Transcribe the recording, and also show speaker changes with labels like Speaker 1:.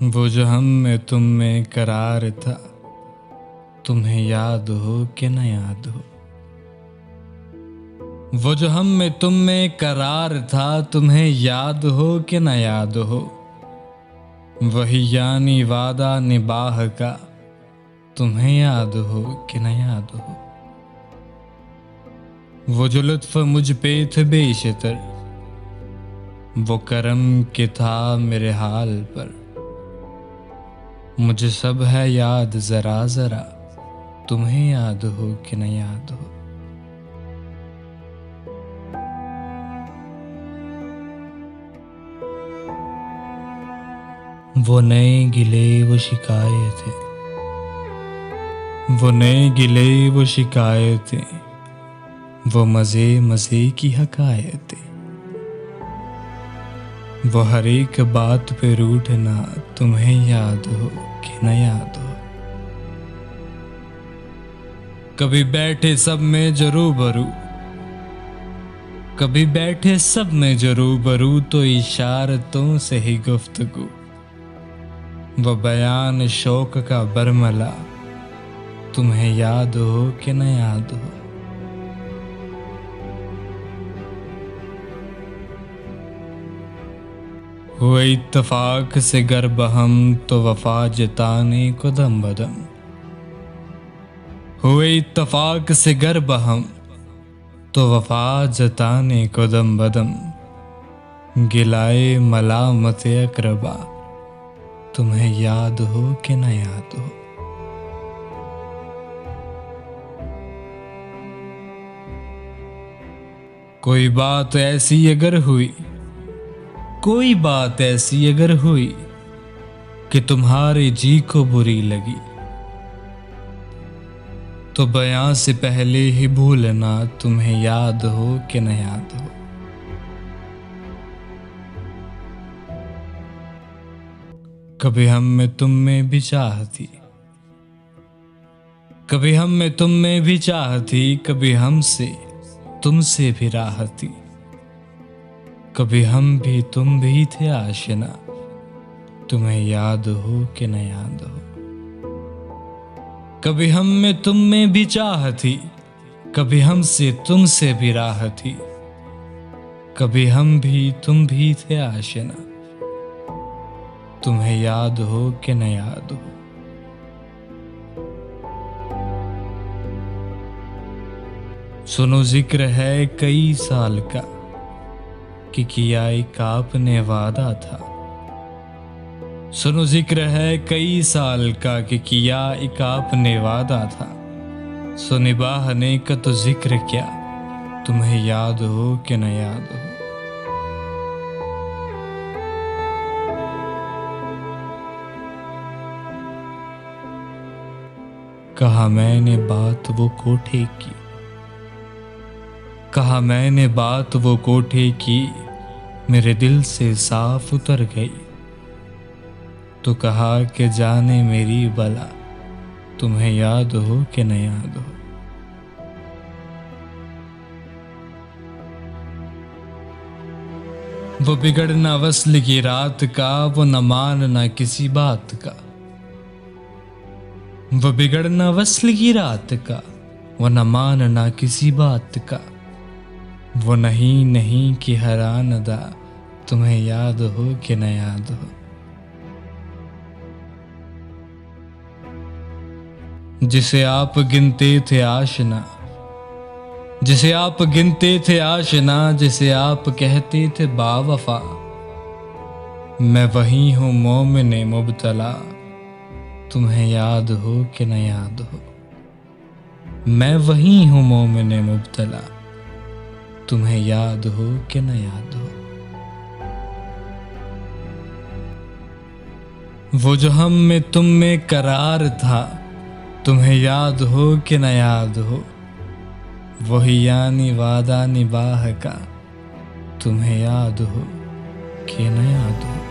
Speaker 1: वो जो हम में तुम में करार था, तुम्हें याद हो कि न याद हो। वो जो हम में तुम में करार था, तुम्हें याद हो कि न याद हो। वही यानी वादा निबाह का, तुम्हें याद हो कि न याद हो। वो जो लुत्फ मुझ पे थे बेशतर, वो करम के था मेरे हाल पर। मुझे सब है याद जरा जरा, तुम्हें याद हो कि न याद हो। वो नए गिले वो शिकायतें, वो नए गिले वो शिकायतें, वो मज़े मज़े की हकायतें। वो हर एक बात पे रूठना, तुम्हें याद हो कि न याद हो। कभी बैठे सब में जो रूबरू, कभी बैठे सब में जो रूबरू, तो इशारतों से ही गुफ्तगू। वो बयान शौक का बरमला, तुम्हें याद हो कि न याद हो। हुए इत्तफाक से गर बहम, तो वफा जताने को दम बदम। हुए इत्तफाक से गर बहम, तो वफा जताने को दम बदम। गिलाए मलामत अकरबा, तुम्हें याद हो कि न याद हो। कोई बात ऐसी अगर हुई, कोई बात ऐसी अगर हुई कि तुम्हारे जी को बुरी लगी, तो बयां से पहले ही भूलना, तुम्हें याद हो कि न याद हो। कभी हम में तुम में भी चाह थी, कभी हम में तुम में भी चाह थी, कभी हमसे तुमसे भी राह थी। कभी हम भी तुम भी थे आशिना, तुम्हें याद हो कि न याद हो। कभी हम में तुम में भी चाह थी, कभी हमसे तुमसे भी राह थी। कभी हम भी तुम भी थे आशिना, तुम्हें याद हो कि न याद हो। सुनो जिक्र है कई साल का, कि किया एक आपने वादा था। सुनो जिक्र है कई साल का, कि किया एक आपने वादा था। सो निभाने का तो जिक्र क्या, तुम्हें याद हो कि न याद हो। कहा मैंने बात वो कोठे की, कहा मैंने बात वो कोठे की, मेरे दिल से साफ उतर गई। तो कहा कि जाने मेरी बला, तुम्हें याद हो कि न याद हो। वो बिगड़ना वस्ल की रात का, वो न मानना किसी बात का। वो बिगड़ना वस्ल की रात का, वो न मानना किसी बात का। वो नहीं नहीं कि हरानदा, तुम्हें याद हो कि न याद हो। जिसे आप गिनते थे आशना, जिसे आप गिनते थे आशना, जिसे आप कहते थे बावफा। मैं वही हूँ मोमिने मुब्तला, तुम्हें याद हो कि न याद हो। मैं वही हूँ मोमिने मुब्तला, तुम्हें याद हो कि न याद हो। वो जो हम में तुम में करार था, तुम्हें याद हो कि न याद हो। वही यानी वादा निबाह का, तुम्हें याद हो कि न याद हो।